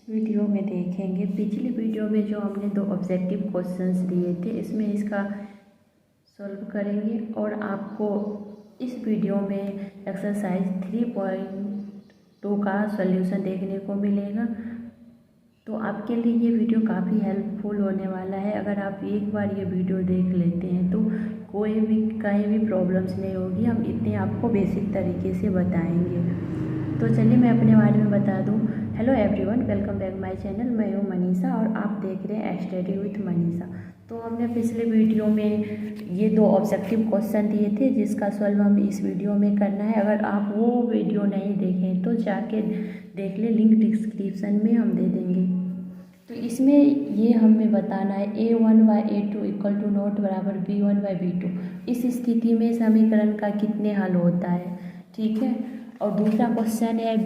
Video में देखेंगे। पिछली वीडियो में जो हमने 2 ऑब्जेक्टिव क्वेश्चंस दिए थे, इसमें इसका सॉल्व करेंगे और आपको इस वीडियो में एक्सरसाइज 3.2 का सॉल्यूशन देखने को मिलेगा। तो आपके लिए ये वीडियो काफ़ी हेल्पफुल होने वाला है। अगर आप एक बार ये वीडियो देख लेते हैं तो कोई भी कहीं भी प्रॉब्लम्स नहीं होगी। हम इतने आपको बेसिक तरीके से बताएंगे। तो चलिए मैं अपने बारे में बता दूं। Hello everyone, welcome back my channel. मैं हूं मनीषा और आप देख रहे हैं स्टडी विथ मनीषा। तो हमने पिछले वीडियो में ये 2 ऑब्जेक्टिव क्वेश्चन दिए थे जिसका सॉल्व हम इस वीडियो में करना है। अगर आप वो वीडियो नहीं देखें तो जाके देख लें, लिंक डिस्क्रिप्शन में हम दे देंगे। तो इसमें ये हमें बताना है a1/a2 इक्वल टू नॉट बराबर b1/b2। इस स्थिति में समीकरण का कितने हल होता है, ठीक है। और दूसरा क्वेश्चन है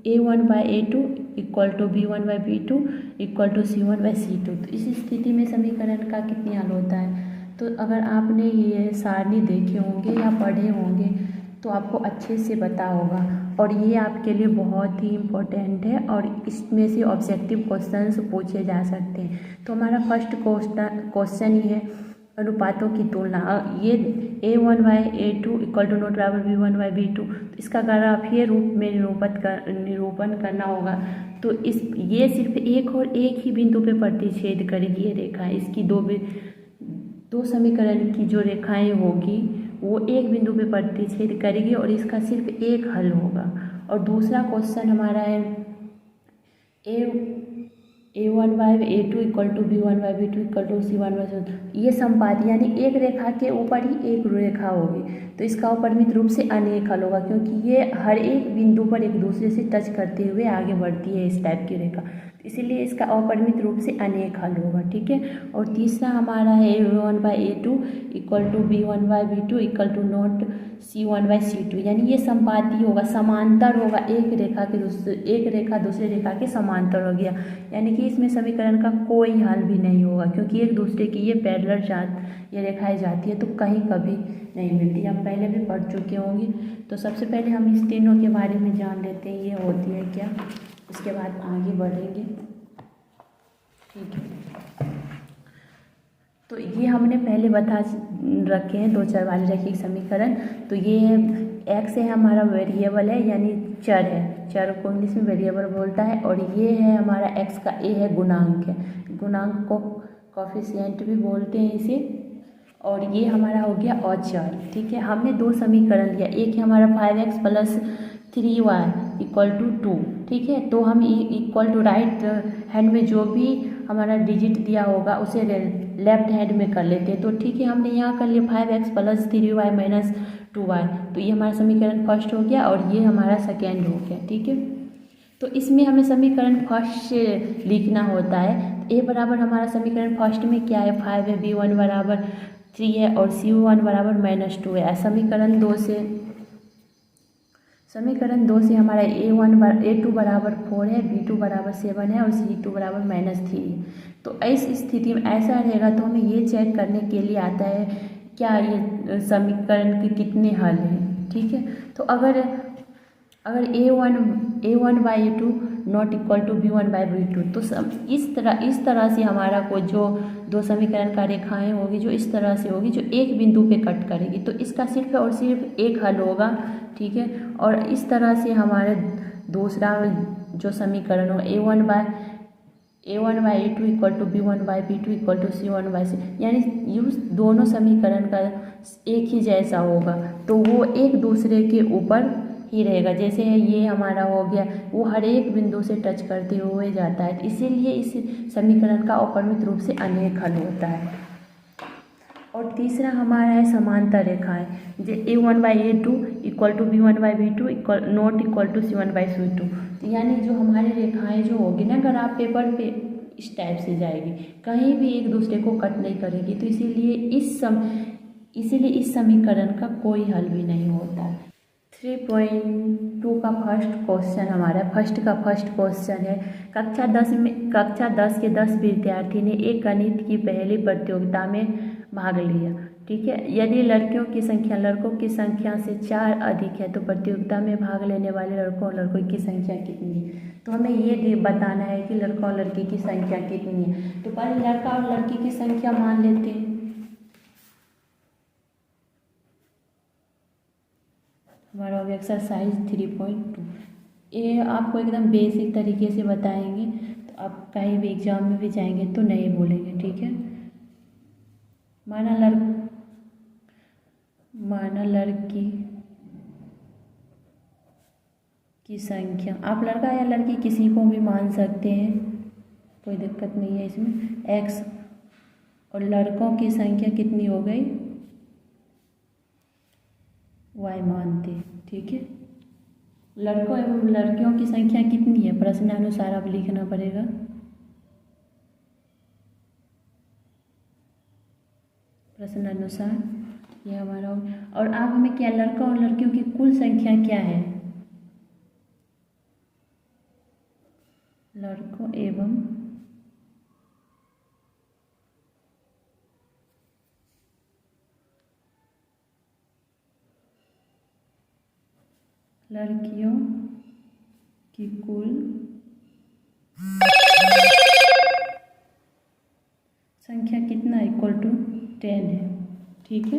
a1/a2 equal to b1/b2 equal to c1/c2। तो इस स्थिति में समीकरण का कितने हल होता है। तो अगर आपने ये सारणी देखे होंगे या पढ़े होंगे तो आपको अच्छे से पता होगा और ये आपके लिए बहुत ही इम्पोर्टेंट है और इसमें से ऑब्जेक्टिव क्वेश्चंस पूछे जा सकते हैं। तो हमारा फर्स्ट क्वेश्चन ये है अनुपातों की तुलना। ये a1/a2 इक्वल टू नॉट बराबर b1/b2। इसका ग्राफीय रूप में निरूपण करना होगा। तो ये सिर्फ एक और एक ही बिंदु पे प्रतिच्छेद करेगी ये रेखा। इसकी दो समीकरण की जो रेखाएं होगी वो एक बिंदु पे प्रतिच्छेद करेगी और इसका सिर्फ एक हल होगा। और दूसरा क्वेश्चन हमारा है a1/a2 equal to b1/b2 equal to c1/c2। ये संपाती यानी एक रेखा के ऊपर ही एक रेखा होगी तो इसका अपरिमित रूप से अनेक हल होगा, क्योंकि ये हर एक बिंदु पर एक दूसरे से टच करते हुए आगे बढ़ती है इस टाइप की रेखा। इसीलिए इसका अपरिमित रूप से अनेक हल होगा, ठीक है। और तीसरा हमारा है a1/a2 equal to b1/b2 equal to not c1/c2। यानी ये संपाती होगा, समांतर होगा, एक रेखा दूसरे रेखा के समांतर हो गया। यानी कि इसमें समीकरण का कोई हल भी नहीं होगा, क्योंकि एक दूसरे की ये पैरेलल ये रेखाएं जाती है तो कहीं कभी नहीं मिलती। हम पहले भी पढ़ चुके होंगे। तो सबसे पहले हम इस तीनों के बारे में जान लेते हैं ये होती है क्या, उसके बाद आगे बढ़ेंगे, ठीक है। तो ये हमने पहले बता रखे हैं 2 चर वाली रैखिक समीकरण। तो ये x है हमारा वेरिएबल है, यानी चर है, चर को इंग्लिश में वेरिएबल बोलता है। और ये है हमारा x का a है, गुणांक है, गुणांक को कोफिशिएंट भी बोलते हैं इसे। और ये हमारा हो गया अचर, ठीक है। हमने 2 समीकरण लिया, एक है हमारा 5x + 3y इक्वल टू 2, ठीक है। तो हम इक्वल टू राइट हैंड में जो भी हमारा डिजिट दिया होगा उसे लेफ्ट हैंड में कर लेते हैं। तो ठीक है, हमने यहाँ कर लिया 5x + 3y - 2y। तो ये हमारा समीकरण फर्स्ट हो गया और ये हमारा सेकेंड हो गया, ठीक है। तो इसमें हमें समीकरण फर्स्ट से लिखना होता है। a बराबर हमारा समीकरण फर्स्ट में क्या है, 5 है, b1 बराबर 3 है और c1 बराबर -2 है। समीकरण 2 से हमारा a2 बराबर 4 है, b2 बराबर 7 है और c2 बराबर -3 है। तो इस स्थिति में ऐसा रहेगा तो हमें ये चेक करने के लिए आता है क्या ये समीकरण के कितने हल हैं, ठीक है। तो अगर a1/a2 not equal to b1/b2, तो इस तरह से हमारा को जो 2 समीकरण का रेखाएं होगी जो इस तरह से होगी, जो एक बिंदु पे कट करेगी, तो इसका सिर्फ और सिर्फ एक हल होगा, ठीक है। और इस तरह से हमारे दूसरा जो समीकरण हो a1/a2 equal to b1/b2 equal to c1/c, यानी यूज दोनों समीकरण का एक ही जैसा होगा तो वो एक दूसरे के ऊपर ही रहेगा। जैसे ये हमारा हो गया, वो हर एक बिंदु से टच करते हुए जाता है, इसीलिए इस समीकरण का अपरिमित रूप से अनेक हल होता है। और तीसरा हमारा है समांतर रेखाएं, जो a1/a2 equal to b1/b2 not equal to c1/c2। यानी जो हमारी रेखाएं जो होगी ना, अगर आप पेपर पे इस टाइप से जाएगी, कहीं भी एक दूसरे को कट नहीं करेगी, तो इसीलिए इस समीकरण का कोई हल भी नहीं होता है। 3.2 का फर्स्ट क्वेश्चन हमारा फर्स्ट क्वेश्चन है। कक्षा 10 के 10 विद्यार्थी ने एक गणित की पहली प्रतियोगिता में भाग लिया। ठीक है। यदि लड़कियों की संख्या लड़कों की संख्या से 4 अधिक है तो प्रतियोगिता में भाग लेने वाले लड़कों और लड़कों की संख्या कितनी है। तो हमें ये बताना है कि लड़का और लड़की की संख्या कितनी है। तो पहले लड़का और लड़की की संख्या मान लेते हैं। हमारा हो गया एक्सरसाइज 3.2। ये आपको एकदम बेसिक तरीके से बताएंगे, तो आप कहीं भी एग्जाम में भी जाएंगे तो नहीं भूलेंगे, ठीक है। माना लड़की की संख्या, आप लड़का या लड़की किसी को भी मान सकते हैं, कोई दिक्कत नहीं है इसमें। एक्स और लड़कों की संख्या कितनी हो गई, वाई मानते, ठीक है। लड़कों एवं लड़कियों की संख्या कितनी है प्रश्नानुसार अब लिखना पड़ेगा। प्रश्नानुसार ये हमारा, और आप हमें क्या, लड़का और लड़कियों की कुल संख्या क्या है, लड़कों एवं लड़कियों की कुल संख्या कितना इक्वल टू 10 है, ठीक है।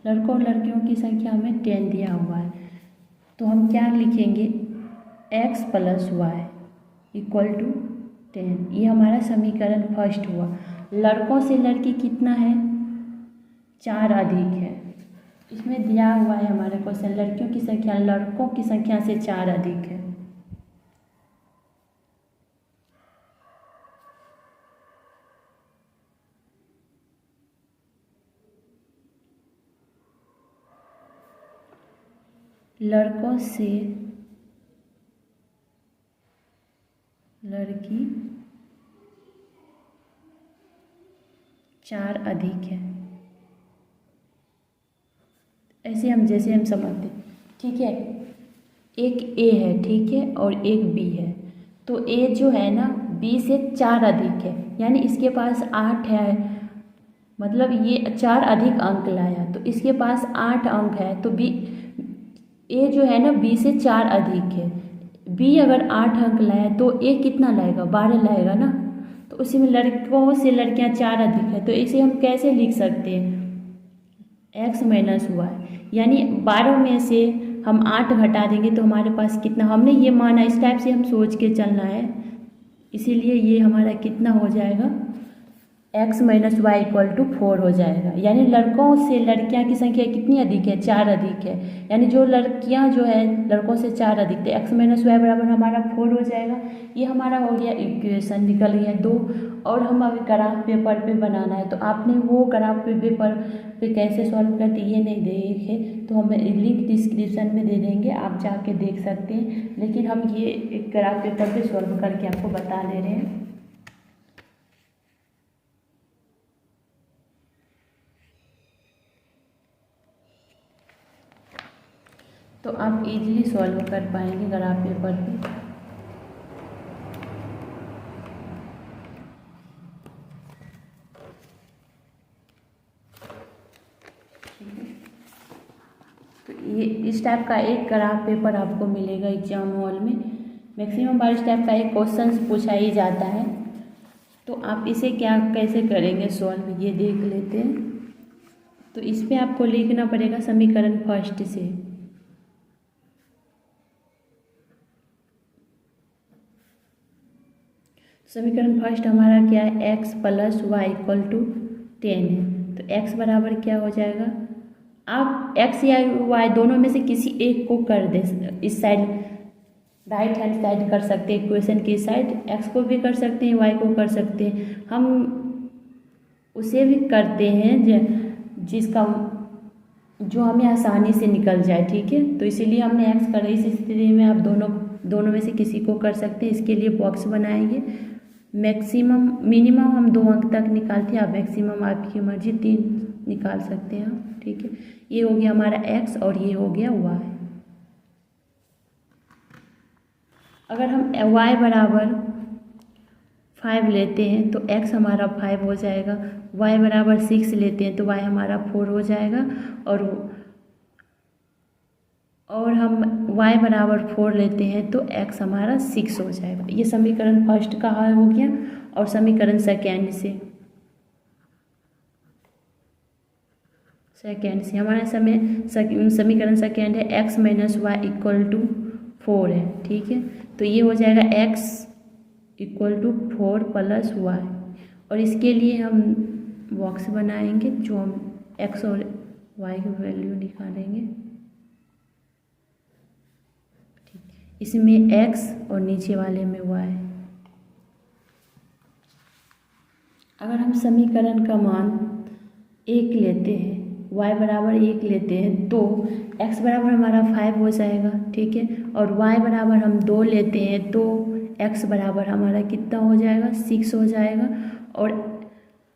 लड़कों और लड़कियों की संख्या हमें 10 दिया हुआ है, तो हम क्या लिखेंगे, x + y इक्वल टू 10। ये हमारा समीकरण फर्स्ट हुआ। लड़कों से लड़की कितना है, 4 अधिक है, इसमें दिया हुआ है हमारे क्वेश्चन, लड़कियों की संख्या लड़कों की संख्या से 4 अधिक है। लड़कों से लड़की 4 अधिक है, ऐसे हम जैसे हम समझते, ठीक है। एक ए है, ठीक है, और एक बी है। तो ए जो है ना बी से 4 अधिक है, यानी इसके पास 8 है, मतलब ये 4 अधिक अंक लाया, तो इसके पास 8 अंक है, तो बी ए जो है ना बी से 4 अधिक है। बी अगर 8 अंक लाया तो ए कितना लाएगा, 12 लाएगा ना। तो उसी में लड़कों से लड़कियां 4 अधिक है, तो इसे हम कैसे लिख सकते हैं, x - y, यानी 12 में से हम 8 घटा देंगे तो हमारे पास कितना, हमने ये माना, इस टाइप से हम सोच के चलना है, इसीलिए ये हमारा कितना हो जाएगा, x - y इक्वल टू 4 हो जाएगा। यानी लड़कों से लड़कियां की संख्या कितनी अधिक है, 4 अधिक है, यानी जो लड़कियां जो है लड़कों से 4 अधिक थे, x - y बराबर हमारा 4 हो जाएगा। ये हमारा हो गया इक्वेशन, निकल गया 2। और हम अभी ग्राफ पेपर पे बनाना है, तो आपने वो ग्राफ पेपर पे कैसे सॉल्व करते ये नहीं देखे तो हम लिंक डिस्क्रिप्शन में दे देंगे, आप जाके देख सकते हैं। लेकिन हम ये एक ग्राफ पेपर पे सॉल्व करके आपको बता दे रहे हैं। तो आप इजीली सॉल्व कर पाएंगे ग्राफ पेपर पे। तो ये इस टाइप का एक ग्राफ पेपर आपको मिलेगा एग्जाम हॉल में। मैक्सिमम बार इस टाइप का एक क्वेश्चन पूछा ही जाता है, तो आप इसे क्या कैसे करेंगे सॉल्व ये देख लेते हैं। तो इस पर आपको लिखना पड़ेगा समीकरण फर्स्ट से। समीकरण फर्स्ट हमारा क्या है, x + y इक्वल टू 10 है। तो x बराबर क्या हो जाएगा, आप x या y दोनों में से किसी एक को कर दे, इस साइड राइट हैंड साइड कर सकते हैं, इक्वेशन की साइड x को भी कर सकते हैं, y को कर सकते हैं। हम उसे भी करते हैं जिसका जो हमें आसानी से निकल जाए, ठीक है। तो इसीलिए हमने x कर, इस स्थिति में आप दोनों में से किसी को कर सकते हैं। इसके लिए बॉक्स बनाएंगे, मैक्सिमम मिनिमम हम 2 अंक तक निकालते हैं, आप मैक्सिमम आपकी मर्जी 3 निकाल सकते हैं, ठीक है। ये हो गया हमारा x और ये हो गया y। अगर हम y बराबर 5 लेते हैं तो x हमारा 5 हो जाएगा, y बराबर 6 लेते हैं तो y हमारा 4 हो जाएगा, और हम y बराबर 4 लेते हैं तो x हमारा 6 हो जाएगा। ये समीकरण फर्स्ट का हल हो गया। और समीकरण सेकेंड से हमारा समीकरण सेकेंड है x minus Y equal to 4 है, ठीक है। तो ये हो जाएगा x equal to 4 plus Y, और इसके लिए हम बॉक्स बनाएंगे जो हम x और y की वैल्यू निकालेंगे। ठीक, इसमें x और नीचे वाले में y। अगर हम समीकरण का मान 1 लेते हैं, y बराबर 1 लेते हैं तो x बराबर हमारा 5 हो जाएगा, ठीक है। और y बराबर हम 2 लेते हैं तो x बराबर हमारा कितना हो जाएगा, 6 हो जाएगा। और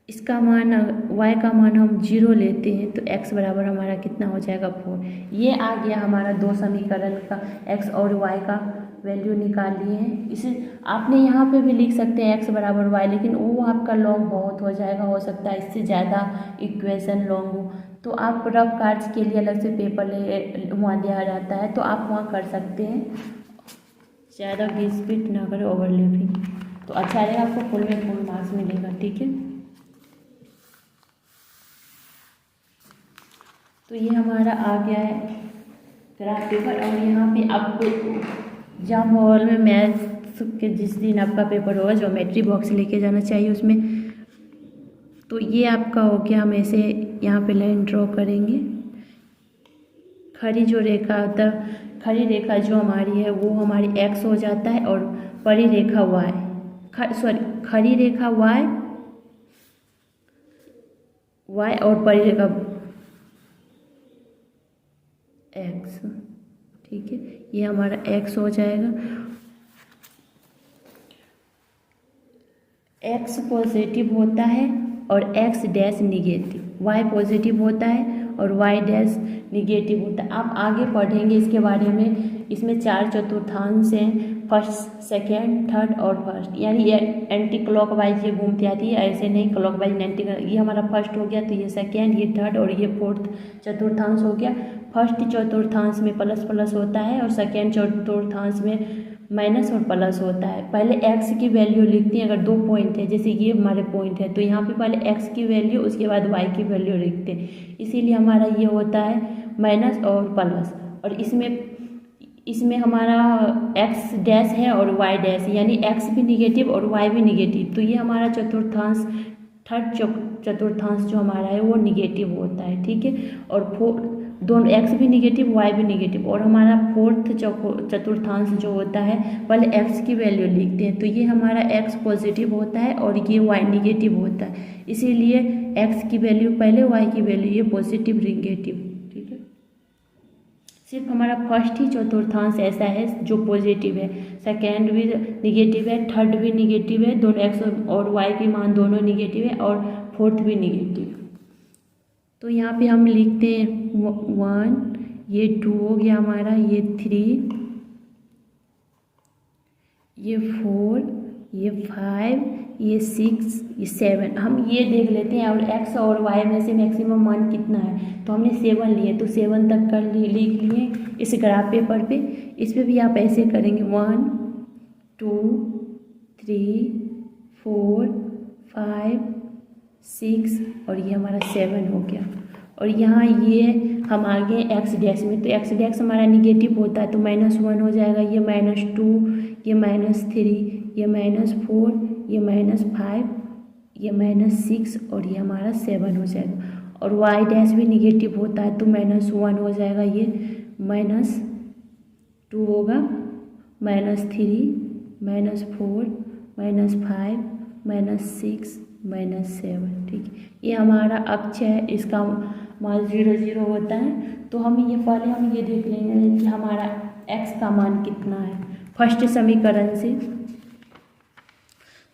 इसका मान y का मान हम 0 लेते हैं तो x बराबर हमारा कितना हो जाएगा, 4। ये आ गया हमारा दो समीकरण का x और y का वैल्यू निकाल लिए हैं। इसे आपने यहाँ पे भी लिख सकते हैं x बराबर y, लेकिन वो आपका लॉन्ग बहुत हो जाएगा, हो सकता है इससे ज़्यादा इक्वेशन लॉन्ग हो। तो आप रफ कार्ड्स के लिए अलग से पेपर वहाँ दिया जाता है, तो आप वहाँ कर सकते हैं, ज़्यादा घिस-पिट ना करें, ओवरलैपिंग, तो अच्छा रहेगा, आपको फुल में फुल मार्क्स मिलेगा, ठीक है। तो ये हमारा आ गया है ग्राफ पेपर। और यहाँ पे आपको जहाँ हॉल में मैथ्स के जिस दिन आपका पेपर होगा ज्योमेट्री बॉक्स लेके जाना चाहिए उसमें। तो ये आपका हो गया, हम ऐसे यहाँ पे लाइन ड्रॉ करेंगे। खड़ी रेखा जो हमारी है वो हमारी x हो जाता है, और परी रेखा y, खड़ी रेखा y और परी रेखा x, ठीक है। ये हमारा x हो जाएगा। x पॉजिटिव होता है और x dash negative, y positive होता है और y डैश निगेटिव होता है। आप आगे पढ़ेंगे इसके बारे में। इसमें 4 चतुर्थांश हैं, फर्स्ट, सेकेंड, थर्ड और फर्स्ट, यानी ये एंटी क्लॉक वाइज ये घूमती आती है, ऐसे नहीं क्लॉक वाइज एंटी। ये हमारा फर्स्ट हो गया, तो ये सेकेंड, ये थर्ड और ये फोर्थ चतुर्थांश हो गया। फर्स्ट चतुर्थांश में प्लस प्लस होता है और सेकेंड चतुर्थांश में माइनस और प्लस होता है। पहले x की वैल्यू लिखते हैं, अगर 2 पॉइंट है, जैसे ये हमारे पॉइंट है, तो यहाँ पे पहले x की वैल्यू उसके बाद y की वैल्यू लिखते हैं, इसीलिए हमारा ये होता है माइनस और प्लस। और इसमें हमारा x डैश है और y डैश, यानी x भी निगेटिव और y भी निगेटिव, तो ये हमारा चतुर्थांश, थर्ड चतुर्थांश जो हमारा है वो निगेटिव होता है, ठीक है। और दोनों x भी निगेटिव y भी निगेटिव। और हमारा फोर्थ चतुर्थांश जो होता है, पहले x की वैल्यू लिखते हैं, तो ये हमारा x पॉजिटिव होता है और ये y निगेटिव होता है, इसीलिए x की वैल्यू पहले, y की वैल्यू ये पॉजिटिव निगेटिव, ठीक है। सिर्फ हमारा फर्स्ट ही चतुर्थांश ऐसा है जो पॉजिटिव है, सेकेंड भी निगेटिव है, थर्ड भी निगेटिव है, दोनों x और y के मान दोनों निगेटिव है, और फोर्थ भी निगेटिव। तो यहाँ पे हम लिखते हैं 1, ये 2 हो गया हमारा, ये 3, ये 4, ये 5, ये 6, ये 7। हम ये देख लेते हैं और x और y में से मैक्सिमम मान कितना है, तो हमने 7 लिए, तो 7 तक कर लिए, लिख लिए इस ग्राफ पेपर पे। इस पे भी आप ऐसे करेंगे 1, 2, 3, 4, 5, 6 और ये हमारा 7 हो गया। और यहाँ ये हम आगे x डैश में, तो x डैश हमारा निगेटिव होता है, तो -1 हो जाएगा, ये -2, ये -3, ये -4, ये -5, ये -6 और ये हमारा 7 हो जाएगा। और y डैश भी निगेटिव होता है, तो -1 हो जाएगा, ये -2 होगा, -3, -4, -5, -6, -7, ठीक है। ये हमारा अक्ष है, इसका मान 0, 0 होता है। तो हम ये पहले हम ये देख लेंगे कि हमारा x का मान कितना है फर्स्ट समीकरण से।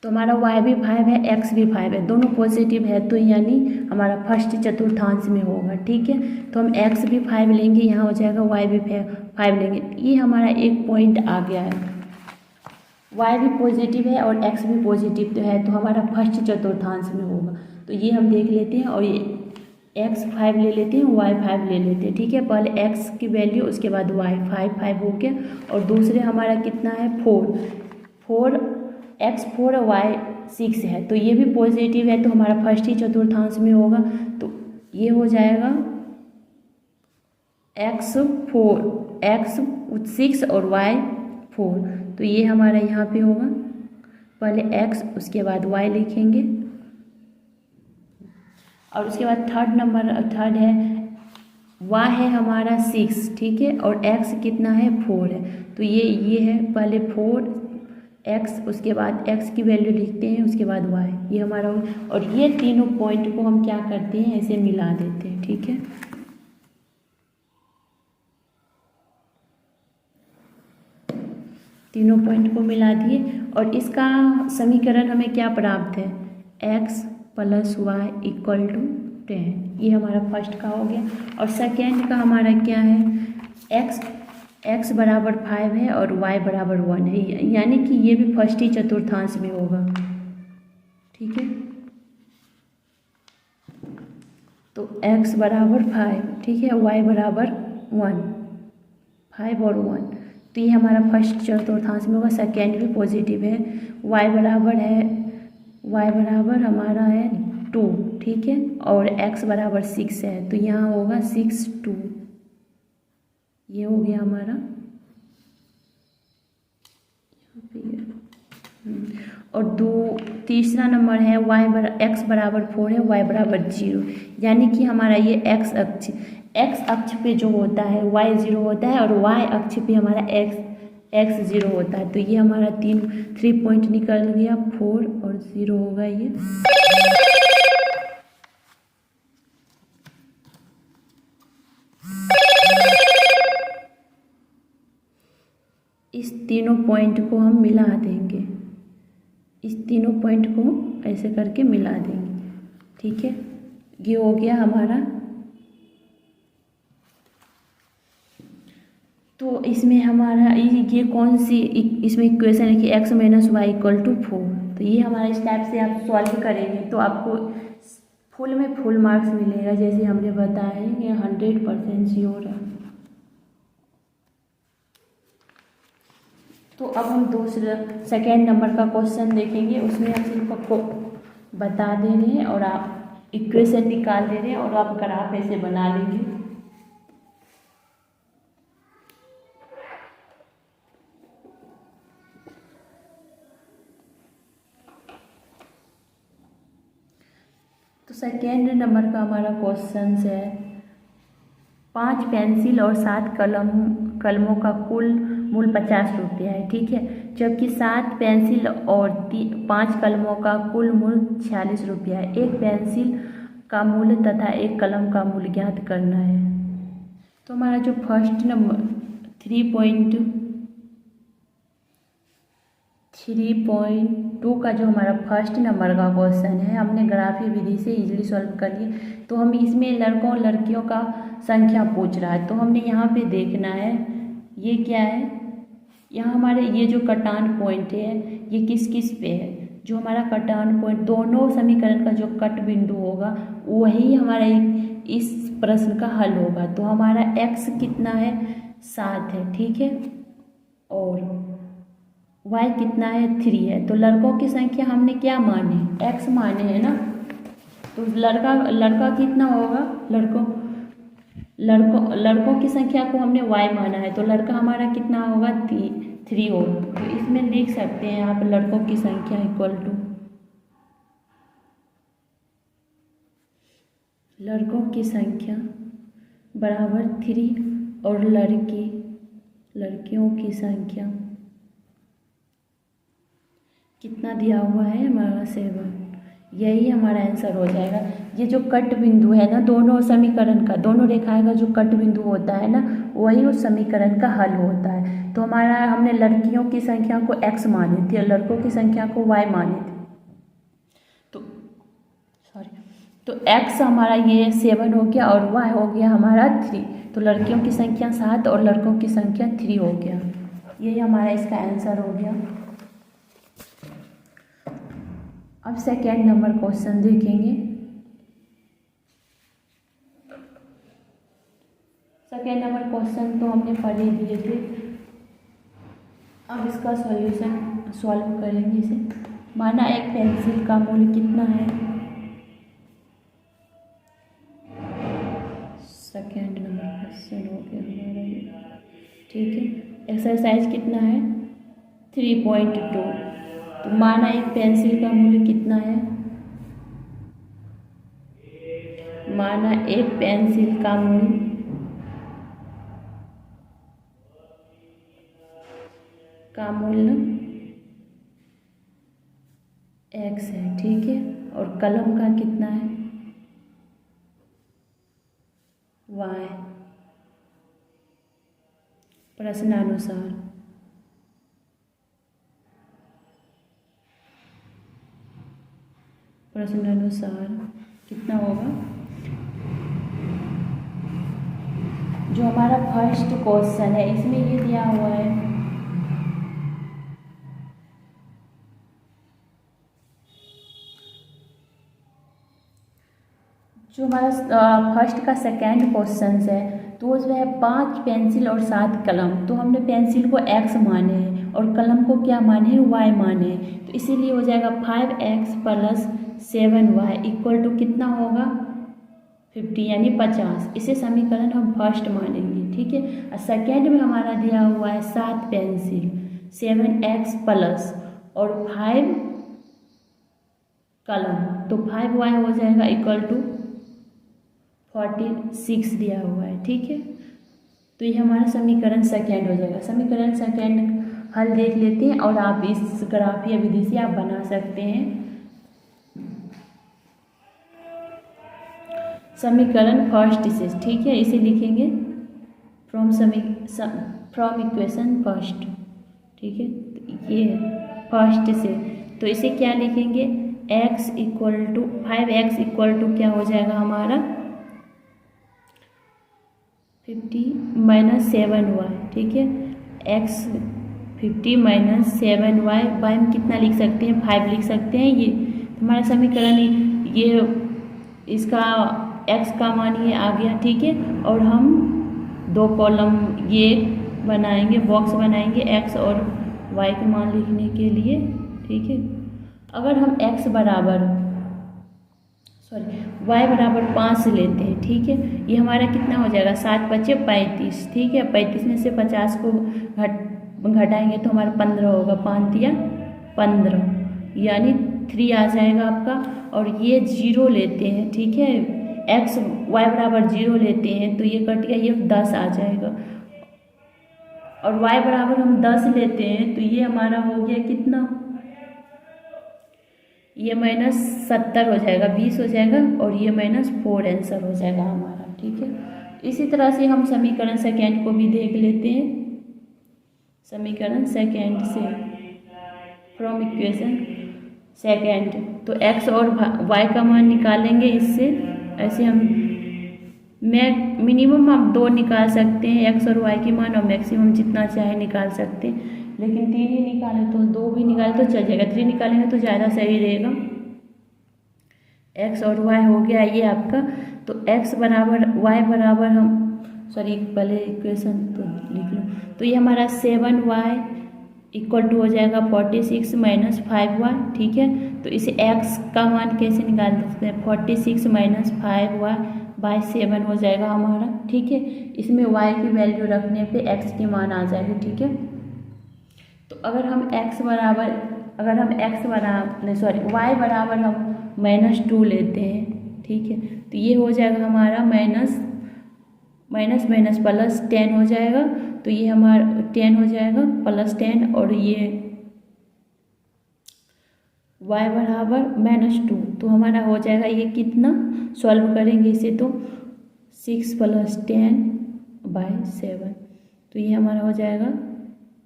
तो हमारा y भी 5 है, x भी 5 है, दोनों पॉजिटिव है, तो यानी हमारा फर्स्ट चतुर्थांश में होगा, ठीक है। तो हम x भी 5 लेंगे, यहाँ हो जाएगा y भी 5 लेंगे। ये हमारा एक पॉइंट आ गया है, y भी पॉजिटिव है और x भी पॉजिटिव तो है, तो हमारा फर्स्ट चतुर्थांश में होगा। तो ये हम देख लेते हैं और ये x 5 ले लेते हैं, y 5 ले लेते हैं, ठीक है। पहले x की वैल्यू, उसके बाद y 5 हो गया, और दूसरे हमारा कितना है 4 x 4 और y 6 है, तो ये भी पॉजिटिव है, तो हमारा फर्स्ट ही चतुर्थांश में होगा। तो ये हो जाएगा x 6 और y 4, तो ये हमारा यहाँ पे होगा। पहले x उसके बाद y लिखेंगे, और उसके बाद थर्ड है y है हमारा 6, ठीक है, और x कितना है 4 है, तो ये है पहले 4x, उसके बाद x की वैल्यू लिखते हैं, उसके बाद y, ये हमारा होगा। और ये तीनों पॉइंट को हम क्या करते हैं, ऐसे मिला देते हैं, ठीक है। तीनों पॉइंट को मिला दिए, और इसका समीकरण हमें क्या प्राप्त है, x + y = 10, ये हमारा फर्स्ट का हो गया। और सेकेंड का हमारा क्या है, x बराबर 5 है और y बराबर 1 है, यानी कि ये भी फर्स्ट ही चतुर्थांश में होगा, ठीक है। तो x बराबर 5, ठीक है, y बराबर 1, 5 और 1, तो ये हमारा फर्स्ट चतुर्थांश में होगा। सेकेंड भी पॉजिटिव है, y बराबर हमारा है 2, ठीक है, और x बराबर 6 है, तो यहाँ होगा 6 2, ये हो गया हमारा। और तीसरा नंबर है x बराबर 4 है, y बराबर 0, यानी कि हमारा ये x अक्ष पे जो होता है y 0 होता है, और y अक्ष पे हमारा x 0 होता है, तो ये हमारा 3 पॉइंट निकल गया, 4 और 0 होगा ये। इस तीनों पॉइंट को हम मिला देंगे, इस तीनों पॉइंट को ऐसे करके मिला देंगे, ठीक है। ये हो गया हमारा। तो इसमें हमारा ये कौन सी इसमें इक्वेशन है कि x - y = 4, तो ये हमारा इस टाइप से आप सॉल्व करेंगे तो आपको फुल मार्क्स मिलेगा, जैसे हमने बताया ये 100% श्योर है। तो अब हम सेकेंड नंबर का क्वेश्चन देखेंगे, उसमें हम सिर्फ आपको बता दे रहे हैं और आप इक्वेशन निकाल दे रहे हैं और आप ग्राफ ऐसे बना लेंगे। तो सेकेंड नंबर का हमारा क्वेश्चन है 5 पेंसिल और 7 कलमों का कुल मूल्य 50 रुपया है, ठीक है, जबकि 7 पेंसिल और 5 कलमों का कुल मूल्य 46 रुपया है। एक पेंसिल का मूल्य तथा एक कलम का मूल्य ज्ञात करना है। तो हमारा जो फर्स्ट नंबर 3.2 का जो हमारा फर्स्ट नंबर का क्वेश्चन है, हमने ग्राफी विधि से इजीली सॉल्व कर लिया। तो हम इसमें लड़कों और लड़कियों का संख्या पूछ रहा है, तो हमने यहाँ पे देखना है ये क्या है, यहाँ हमारे ये जो कटान पॉइंट है ये किस किस पे है। जो हमारा कटान पॉइंट दोनों समीकरण का जो कट बिंदु होगा वही हमारा इस प्रश्न का हल होगा। तो हमारा x कितना है 7 है, ठीक है, और y कितना है 3 है। तो लड़कों की संख्या हमने क्या माने, x माने है ना, तो लड़का कितना होगा, लड़कों की संख्या को हमने y माना है, तो लड़का हमारा कितना होगा 3 होगा। तो इसमें लिख सकते हैं आप लड़कों की संख्या = लड़कों की संख्या बराबर 3 और लड़कियों की संख्या कितना दिया हुआ है हमारा 7, यही हमारा आंसर हो जाएगा। ये जो कट बिंदु है ना दोनों समीकरण का, दोनों रेखाएं का जो कट बिंदु होता है ना वही उस समीकरण का हल होता है। तो हमारा हमने लड़कियों की संख्या को x माने थे और लड़कों की संख्या को y माने थे, तो x हमारा ये 7 हो गया और y हो गया हमारा 3। तो लड़कियों की संख्या 7 और लड़कों की संख्या 3 हो गया, यही हमारा इसका आंसर हो गया। अब सेकेंड नंबर क्वेश्चन देखेंगे। सेकेंड नंबर क्वेश्चन तो हमने पढ़ ही दिए थे, अब इसका सॉल्यूशन सॉल्व करेंगे इसे। माना एक पेंसिल का मूल्य कितना है, सेकेंड नंबर क्वेश्चन हो गया हमारा ये, ठीक है। एक्सरसाइज कितना है 3.2। तो माना एक पेंसिल का मूल्य कितना है, माना एक पेंसिल का मूल्य x है, ठीक है। और कलम का कितना है y। प्रश्नानुसार कितना होगा, जो हमारा फर्स्ट क्वेश्चन है इसमें ये दिया हुआ है, जो हमारा फर्स्ट का सेकेंड क्वेश्चन है तो उसमें है 5 पेंसिल और 7 कलम। तो हमने पेंसिल को x माने हैं और कलम को क्या माने हैं y माने हैं, तो इसीलिए हो जाएगा 5x + 7y इक्वल टू कितना होगा 50 यानी 50। इसे समीकरण हम फर्स्ट मानेंगे, ठीक है। और सेकेंड में हमारा दिया हुआ है 7 पेंसिल 7x प्लस और 5 कलम, तो 5y हो जाएगा इक्वल टू 46 दिया हुआ है, ठीक है। तो ये हमारा समीकरण सेकेंड हो जाएगा। समीकरण सेकेंड हल देख लेते हैं और आप इस ग्राफीय विधि से आप बना सकते हैं। समीकरण फर्स्ट से, ठीक है, इसे लिखेंगे फ्रॉम इक्वेशन फर्स्ट, ठीक है। तो ये फर्स्ट से, तो इसे क्या लिखेंगे x equal to 5x equal to क्या हो जाएगा हमारा 50 - 7y, ठीक है। x 50 - 7y, y में कितना लिख सकते हैं 5 लिख सकते हैं। ये हमारा समीकरण, ये इसका x का मान ये आ गया, ठीक है। और हम 2 कॉलम ये बनाएंगे, बॉक्स बनाएंगे x और y के मान लिखने के लिए, ठीक है। अगर हम y बराबर 5 लेते हैं, ठीक है, ये हमारा कितना हो जाएगा 7 × 5 = 35, ठीक है। 35 में से 50 को घटाएंगे तो हमारा 15 होगा, 5 × 15 यानी 3 आ जाएगा आपका। और ये 0 लेते हैं, ठीक है, x y बराबर 0 लेते हैं तो ये कट गया, ये 10 आ जाएगा। और y बराबर हम 10 लेते हैं तो ये हमारा हो गया कितना, ये -70 हो जाएगा, 20 हो जाएगा और ये -4 आंसर हो जाएगा हमारा, ठीक है। इसी तरह से हम समीकरण सेकेंड को भी देख लेते हैं। समीकरण सेकेंड से फ्रॉम इक्वेशन सेकेंड, तो x और y का मान निकालेंगे इससे। ऐसे हम मिनिमम आप 2 निकाल सकते हैं x और y के मान, और मैक्सिमम जितना चाहे निकाल सकते हैं, लेकिन 3 ही निकाले तो 2 भी निकाले तो चल जाएगा, 3 निकालेंगे तो ज़्यादा सही रहेगा। x और y हो गया ये आपका, तो x बराबर y बराबर हम पहले इक्वेशन तो लिख लो, तो ये हमारा 7y इक्वल टू हो जाएगा 46 - 5y, ठीक है। तो इसे x का मान कैसे निकाल सकते हैं 46 - 5y/7 हो जाएगा हमारा, ठीक है। इसमें y की वैल्यू रखने पे x के मान आ जाएंगे, ठीक है। तो अगर हम y बराबर हम -2 लेते हैं, ठीक है, तो ये हो जाएगा हमारा माइनस प्लस 10 हो जाएगा, तो ये हमारा 10 हो जाएगा +10, और ये y बराबर -2, तो हमारा हो जाएगा ये कितना, सॉल्व करेंगे इसे तो 6 + 10/7, तो ये हमारा हो जाएगा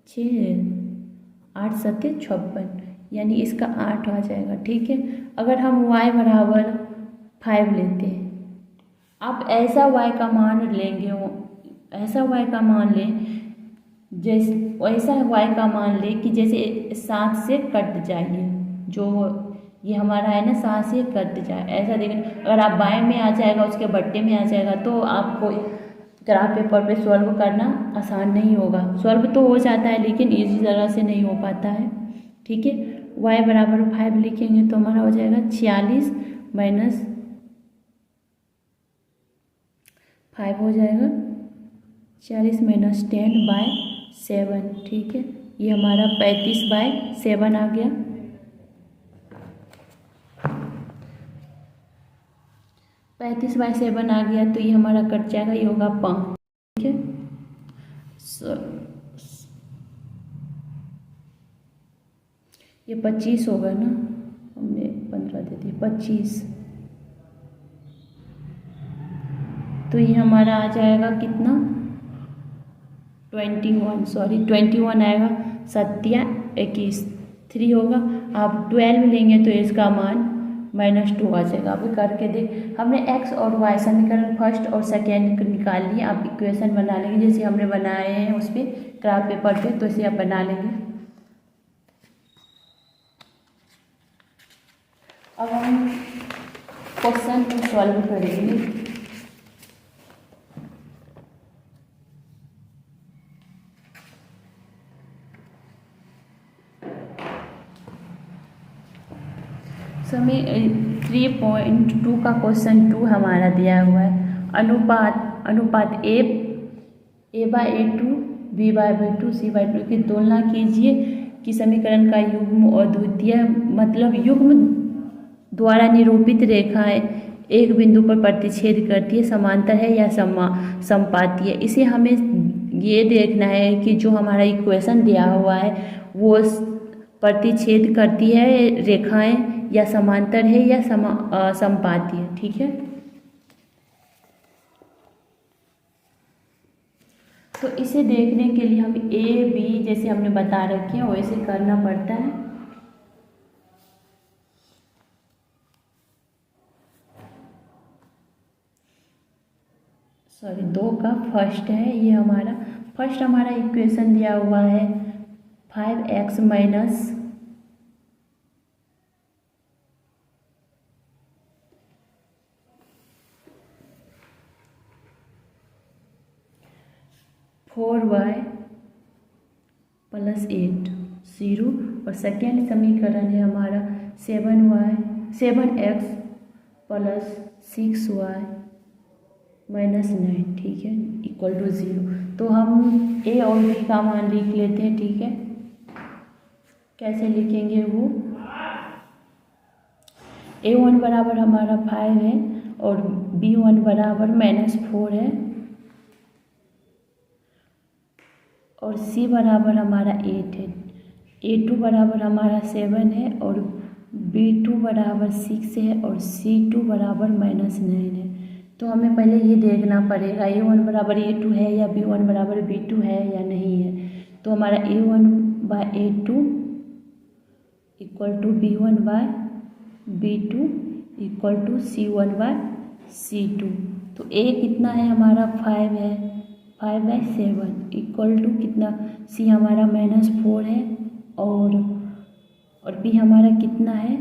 6 8 × 7 = 56, यानी इसका 8 आ जाएगा, ठीक है। अगर हम y बराबर 5 लेते हैं, आप ऐसा y का मान लेंगे, ऐसा y का मान लें कि जैसे 7 से कट जाइए, जो ये हमारा है ना साथ से कट जाए, ऐसा देखना। अगर आप बाएं में आ जाएगा, उसके बट्टे में आ जाएगा, तो आपको ग्राफ पेपर पे सॉल्व करना आसान नहीं होगा। सॉल्व तो हो जाता है लेकिन इसी तरह से नहीं हो पाता है, ठीक है। y बराबर 5 लिखेंगे तो हमारा हो जाएगा 46 माइनस 5 हो जाएगा 40 माइनस 10/7, ठीक है। ये हमारा 35/7 आ गया। 35/7 आ गया, तो ये हमारा कट जाएगा, ये होगा 5, ठीक है। ये 25 होगा ना, हमने 15 दे दिया, 25। तो ये हमारा आ जाएगा कितना, 21 आएगा, 21 3 होगा। आप 12 लेंगे तो इसका मान -2 आ जाएगा। अभी करके देख, हमने x और y समीकरण फर्स्ट और सेकेंड निकाल लिए। आप इक्वेशन बना लेंगे जैसे हमने बनाए हैं उस पर क्राफ्ट पेपर पे, तो इसे आप बना लेंगे। अब हम क्वेश्चन को सॉल्व करेंगे। समय 3.2 का क्वेश्चन 2 हमारा दिया हुआ है। अनुपात A/A2 B/B2 C/2 की तुलना कीजिए कि समीकरण का युग्म और द्वितीय, मतलब युग्म द्वारा निरूपित रेखाएं एक बिंदु पर प्रतिच्छेद करती है, समांतर है या समपाती है। इसे हमें ये देखना है कि जो हमारा इक्वेशन दिया हुआ है वो प्रतिच्छेद करती है रेखाएं, या समांतर है या समपाती है, ठीक है। तो इसे देखने के लिए हम A B जैसे हमने बता रखे हैं वैसे करना पड़ता है। सॉरी, 2 का फर्स्ट है, ये हमारा फर्स्ट हमारा इक्वेशन दिया हुआ है 5x माइनस 4y + 8 0, और सेकेंड समीकरण है हमारा 7x + 6y - 9, ठीक है, = 0। तो हम a और b का मान लिख लेते हैं, ठीक है। कैसे लिखेंगे वो, a1 बराबर हमारा 5 है और b1 बराबर -4 है, और c बराबर हमारा 8 है, a2 बराबर हमारा 7 है, और b2 बराबर 6 है, और c2 बराबर -9 है। तो हमें पहले ये देखना पड़ेगा a1 बराबर a2 है या b1 बराबर b2 है या नहीं है। तो हमारा a1/a2 = b1/b2 = c1/c2। तो a कितना है हमारा 5 है, 5/7 = कितना, c हमारा -4 है, और b हमारा कितना है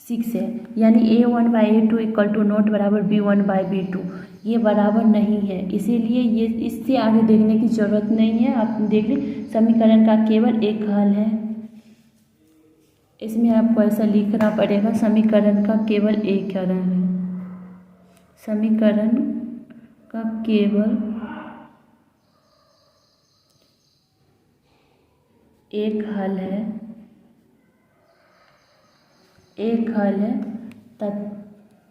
6 है, यानी a1/a2 = नॉट बराबर b1/b2, ये बराबर नहीं है। इसीलिए ये इससे आगे देखने की ज़रूरत नहीं है। आप देख लें, समीकरण का केवल एक हल है, इसमें आपको ऐसा लिखना पड़ेगा, समीकरण का केवल एक हल है, समीकरण का केवल एक हल है,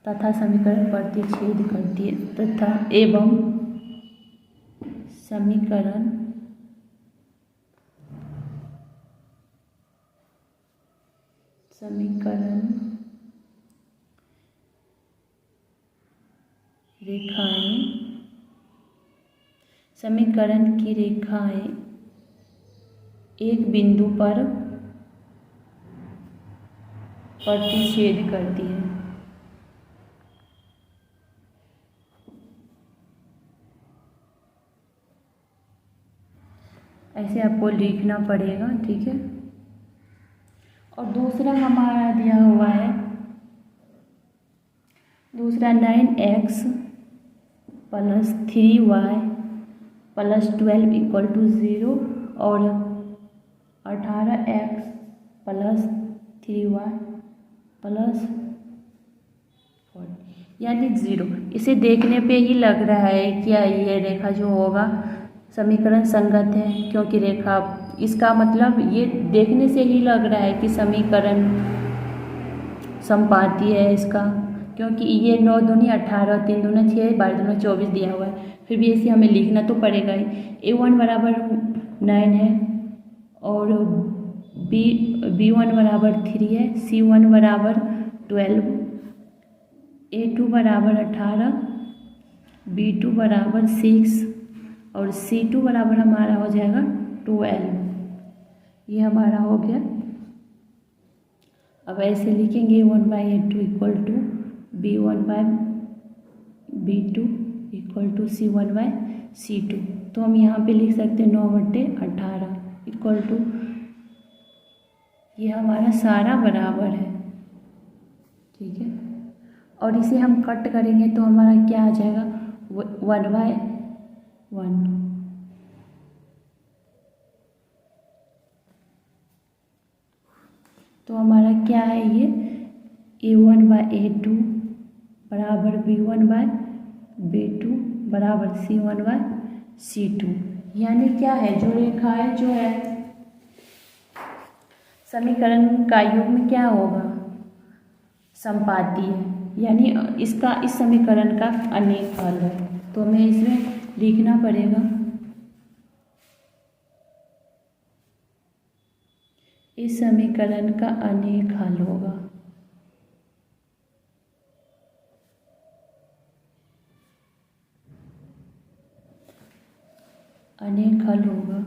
तथा समीकरण प्रतिच्छेद करती है, तथा एवं समीकरण समीकरण की रेखाएं एक बिंदु पर प्रतिच्छेद करती है। ऐसे आपको लिखना पड़ेगा, ठीक है। और दूसरा हमारा दिया हुआ है, दूसरा 9x plus 3y plus 12 equal to 0 और 18x प्लस 3y प्लस 4 यानी 0। इसे देखने पे ही लग रहा है कि ये रेखा जो होगा समीकरण संगत है, क्योंकि रेखा, इसका मतलब ये देखने से ही लग रहा है कि समीकरण समपाती है इसका, क्योंकि ये 9 दूनी 18, 3 दूना 6, 12 दूना 24 दिया हुआ है। फिर भी इसे हमें लिखना तो पड़ेगा ही। A1 बराबर 9 है और B1 बराबर 3 है, C1 बराबर 12, A2 बराबर 18, B2 बराबर 6 और C2 बराबर हमारा हो जाएगा 12। ये हमारा हो गया। अब ऐसे लिखेंगे A1/A2 equal to B1/B2 equal to C1/C2। तो हम यहाँ पे लिख सकते हैं 9/18 इक्वल टू, ये हमारा सारा बराबर है, ठीक है। और इसे हम कट करेंगे तो हमारा क्या आ जाएगा, 1/1। तो हमारा क्या है, ये A1/A2 बराबर B1/B2 बराबर C1/C2। यानी क्या है, जो रेखाएं जो है समीकरण का युग्म क्या होगा, समपाती है, यानी इसका, इस समीकरण का अनेक हल है। तो हमें इसमें लिखना पड़ेगा, इस समीकरण का अनेक हल होगा। अनेक हल होगा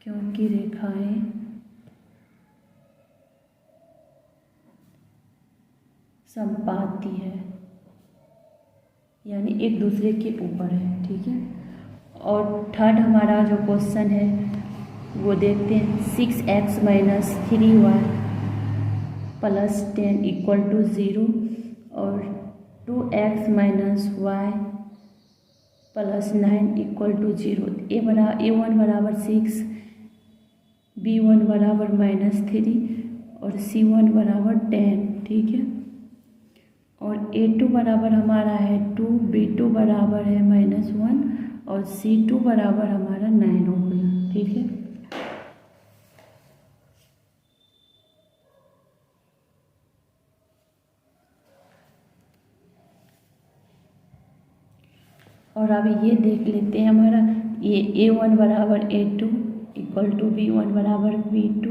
क्योंकि रेखाएं समपाती है, यानी एक दूसरे के ऊपर है, ठीक है। और थर्ड हमारा जो क्वेश्चन है वो देखते हैं। 6x minus 3y plus 10 equal to 0 और 2x minus y plus 9 equal to 0। A1 बराबर 6, B1 बराबर -3 और C1 बराबर 10, ठीक है। और A2 बराबर हमारा है 2, B2 बराबर है -1 और C2 बराबर हमारा 9 हो गया, ठीक है। और अब ये देख लेते हैं, हमारा ये A1 बराबर A2 इक्वल टू B1 बराबर B2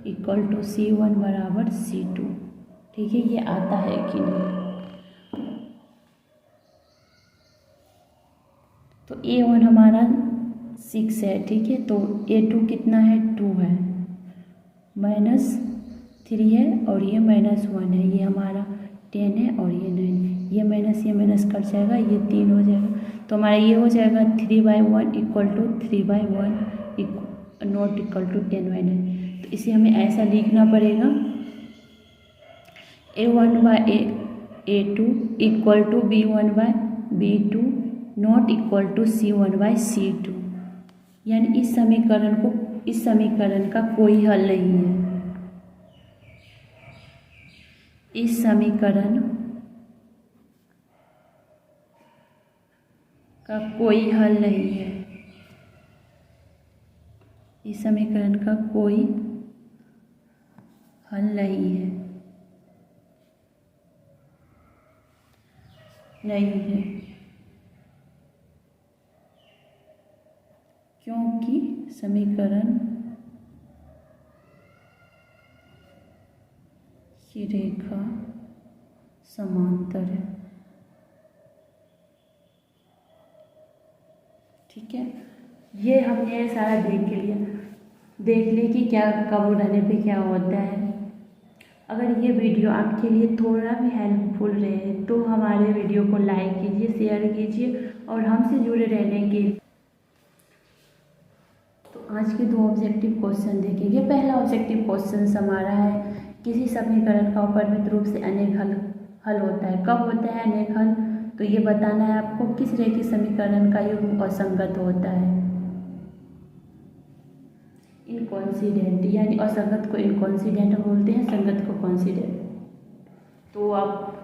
इक्वल टू C1 बराबर C2, ठीक है। ये आता है कि नहीं। तो A1 हमारा 6 है, ठीक है। तो A2 कितना है, 2 है, -3 है और ये -1 है, ये हमारा 10 है और ये 9 है। ये माइनस कट जाएगा, ये 3 हो जाएगा। तो हमारा ये हो जाएगा 3/1 equal to 3/1 not equal to 10/9। तो इसे हमें ऐसा लिखना पड़ेगा, A1/A2 equal to B1/B2 not equal to C1/C2। यानी इस समीकरण का कोई हल नहीं है। इस समीकरण का कोई हल नहीं है। इस समीकरण का कोई हल नहीं है, क्योंकि समीकरण की रेखा समांतर है, ठीक है। ये हमने सारा देख लिया कि क्या कब रहने पे क्या होता है। अगर ये वीडियो आपके लिए थोड़ा भी हेल्पफुल रहे तो हमारे वीडियो को लाइक कीजिए, शेयर कीजिए और हमसे जुड़े रहने के आज के दो ऑब्जेक्टिव क्वेश्चन देखेंगे। पहला ऑब्जेक्टिव क्वेश्चन हमारा है, किसी समीकरण का अपरिमित रूप से अनेक हल होता है। कब होता है अनेक हल? तो ये बताना है आपको किस रैखिक समीकरण का युग्म असंगत होता है। इनकॉन्सिडेंट, यानी असंगत को इनकॉन्सिडेंट बोलते हैं, संगत को कॉन्सिडेंट। तो आप